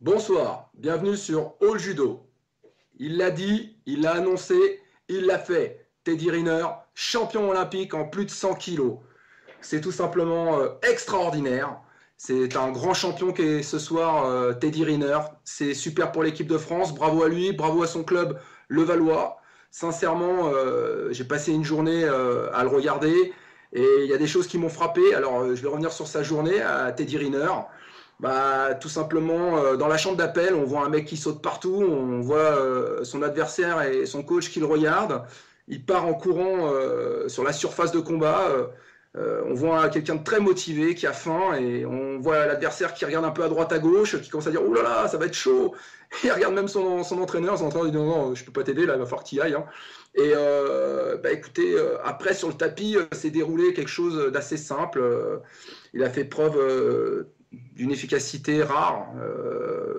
Bonsoir, bienvenue sur All Judo. Il l'a dit, il l'a annoncé, il l'a fait. Teddy Riner, champion olympique en plus de 100 kilos. C'est tout simplement extraordinaire. C'est un grand champion qui est ce soir, Teddy Riner. C'est super pour l'équipe de France. Bravo à lui, bravo à son club Levallois. Sincèrement, j'ai passé une journée à le regarder et il y a des choses qui m'ont frappé. Alors, je vais revenir sur sa journée à Teddy Riner. Bah, tout simplement, dans la chambre d'appel, on voit un mec qui saute partout, on voit son adversaire et son coach qui le regardent. Il part en courant sur la surface de combat. On voit quelqu'un de très motivé, qui a faim, et on voit l'adversaire qui regarde un peu à droite à gauche, qui commence à dire « Ouh là là, ça va être chaud !» Il regarde même son entraîneur dit « Non, non, je peux pas t'aider, là, il va falloir que tu y ailles. Hein. » Et écoutez, après, sur le tapis, s'est déroulé quelque chose d'assez simple. Il a fait preuve d'une efficacité rare,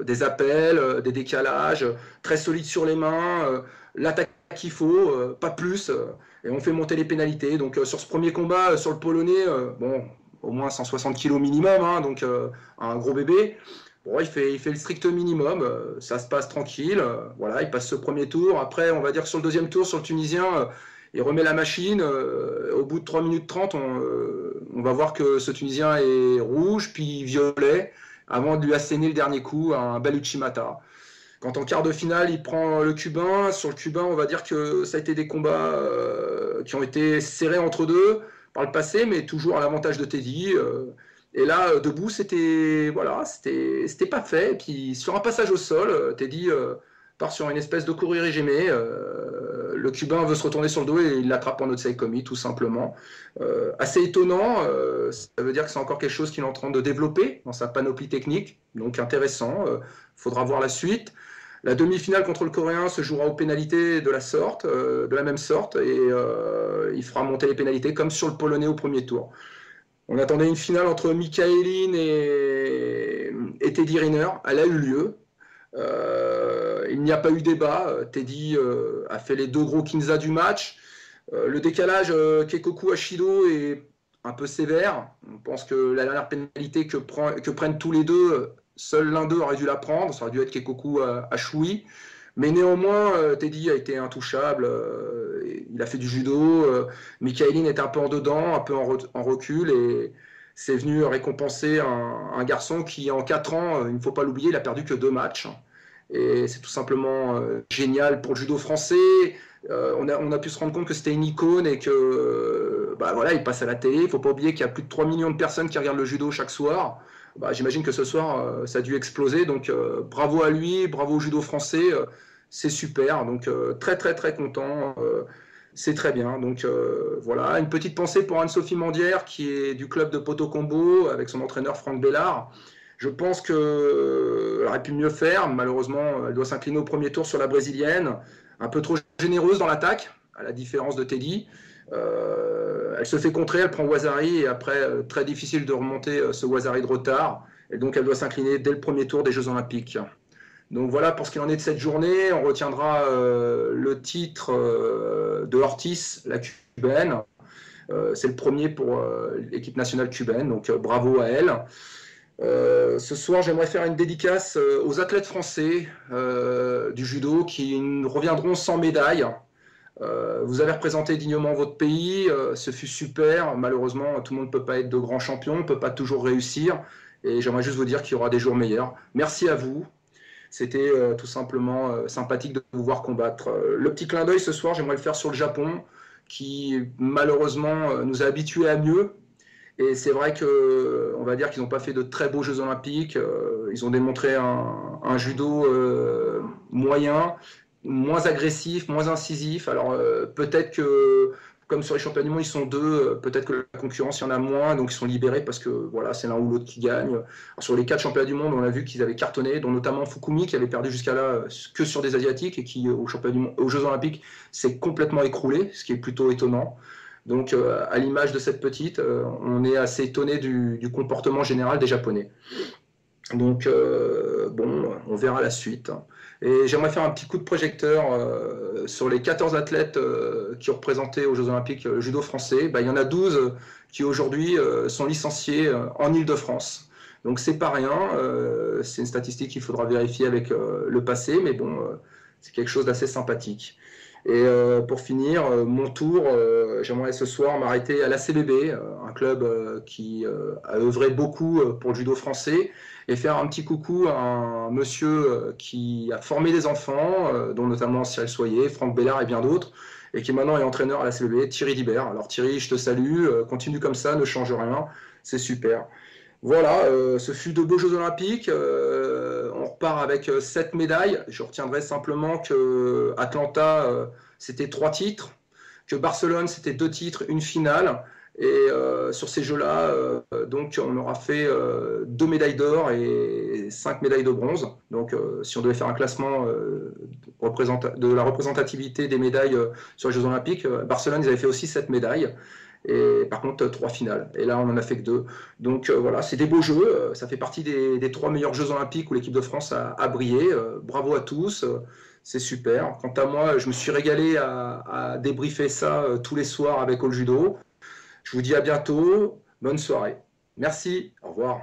des appels, des décalages, très solide sur les mains, l'attaque qu'il faut, pas plus, et on fait monter les pénalités. Donc sur ce premier combat, sur le Polonais, bon, au moins 160 kilos minimum, hein, donc un gros bébé. Bon, il fait le strict minimum, ça se passe tranquille, voilà, il passe ce premier tour. Après, on va dire que sur le deuxième tour, sur le Tunisien, il remet la machine. Au bout de 3 minutes 30, on va voir que ce Tunisien est rouge, puis violet, avant de lui asséner le dernier coup, un bel Uchimata. Quand en quart de finale, il prend le Cubain. Sur le Cubain, on va dire que ça a été des combats qui ont été serrés entre deux par le passé, mais toujours à l'avantage de Teddy. Et là, debout, c'était pas fait. Et puis sur un passage au sol, Teddy part sur une espèce de Kuririgemé. Le Cubain veut se retourner sur le dos et il l'attrape en Otsaïkomi, tout simplement. Assez étonnant. Ça veut dire que c'est encore quelque chose qu'il est en train de développer dans sa panoplie technique. Donc intéressant. Faudra voir la suite. La demi-finale contre le Coréen se jouera aux pénalités de la même sorte, et il fera monter les pénalités comme sur le Polonais au premier tour. On attendait une finale entre Mikaelin et Teddy Riner. Elle a eu lieu. Il n'y a pas eu débat. Teddy a fait les deux gros kinza du match. Le décalage Kekoku Ashido est un peu sévère. On pense que la dernière pénalité que prennent tous les deux, seul l'un d'eux aurait dû la prendre. Ça aurait dû être Kekoku Ashui. Mais néanmoins, Teddy a été intouchable. Il a fait du judo. Mikaelin était un peu en dedans, un peu en recul. Et c'est venu récompenser un garçon qui, en 4 ans, il ne faut pas l'oublier, il a perdu que 2 matchs. Et c'est tout simplement génial pour le judo français. On a pu se rendre compte que c'était une icône et que voilà, il passe à la télé. Il ne faut pas oublier qu'il y a plus de 3 millions de personnes qui regardent le judo chaque soir. J'imagine que ce soir, ça a dû exploser. Donc bravo à lui, bravo au judo français. C'est super. Donc très très très content. C'est très bien. Donc voilà, une petite pensée pour Anne-Sophie Mandière qui est du club de Poto Combo avec son entraîneur Franck Bellard. Je pense qu'elle aurait pu mieux faire. Malheureusement, elle doit s'incliner au premier tour sur la brésilienne. Un peu trop généreuse dans l'attaque, à la différence de Teddy. Elle se fait contrer, elle prend Wazari et après, très difficile de remonter ce Wazari de retard. Et donc, elle doit s'incliner dès le premier tour des Jeux Olympiques. Donc voilà pour ce qu'il en est de cette journée. On retiendra le titre de Ortiz, la cubaine. C'est le premier pour l'équipe nationale cubaine, donc bravo à elle. Ce soir, j'aimerais faire une dédicace aux athlètes français du judo qui reviendront sans médaille. Vous avez représenté dignement votre pays, ce fut super. Malheureusement, tout le monde ne peut pas être de grands champions, ne peut pas toujours réussir. Et j'aimerais juste vous dire qu'il y aura des jours meilleurs. Merci à vous. C'était tout simplement sympathique de vous voir combattre. Le petit clin d'œil ce soir, j'aimerais le faire sur le Japon, qui malheureusement nous a habitués à mieux. Et c'est vrai qu'on va dire qu'ils n'ont pas fait de très beaux Jeux Olympiques. Ils ont démontré un judo moyen, moins agressif, moins incisif. Alors peut-être que, comme sur les championnats du monde, ils sont 2, peut-être que la concurrence, il y en a moins, donc ils sont libérés parce que voilà, c'est l'un ou l'autre qui gagne. Alors, sur les 4 championnats du monde, on a vu qu'ils avaient cartonné, dont notamment Fukumi, qui avait perdu jusqu'à là que sur des Asiatiques et qui, aux Jeux Olympiques, s'est complètement écroulé, ce qui est plutôt étonnant. Donc, à l'image de cette petite, on est assez étonné du comportement général des Japonais. Donc, bon, on verra la suite. Et j'aimerais faire un petit coup de projecteur sur les 14 athlètes qui ont représenté aux Jeux Olympiques le judo français. Il y en a 12 qui aujourd'hui sont licenciés en Île-de-France. Donc c'est pas rien, c'est une statistique qu'il faudra vérifier avec le passé, mais bon, c'est quelque chose d'assez sympathique. Et pour finir, mon tour, j'aimerais ce soir m'arrêter à l'ACBB, un club qui a œuvré beaucoup pour le judo français, et faire un petit coucou à un monsieur qui a formé des enfants, dont notamment Cyril Soyer, Franck Bellard et bien d'autres, et qui maintenant est entraîneur à l'ACBB, Thierry Dibert. Alors Thierry, je te salue, continue comme ça, ne change rien, c'est super. Voilà, ce fut de beaux Jeux Olympiques. On repart avec 7 médailles. Je retiendrai simplement que Atlanta, c'était 3 titres, que Barcelone, c'était 2 titres, une finale. Et sur ces Jeux-là, donc on aura fait 2 médailles d'or et 5 médailles de bronze. Donc si on devait faire un classement de la représentativité des médailles sur les Jeux Olympiques, Barcelone, ils avaient fait aussi 7 médailles. Et par contre 3 finales, et là on en a fait que 2. Donc voilà, c'est des beaux jeux, ça fait partie des 3 meilleurs Jeux Olympiques où l'équipe de France a brillé. Bravo à tous, c'est super. Quant à moi, je me suis régalé à débriefer ça tous les soirs avec All Judo. Je vous dis à bientôt, bonne soirée. Merci, au revoir.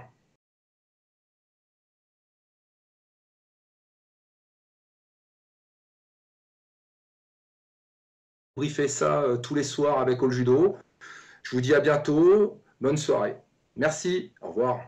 Débriefer ça tous les soirs avec All Judo. Je vous dis à bientôt, bonne soirée. Merci, au revoir.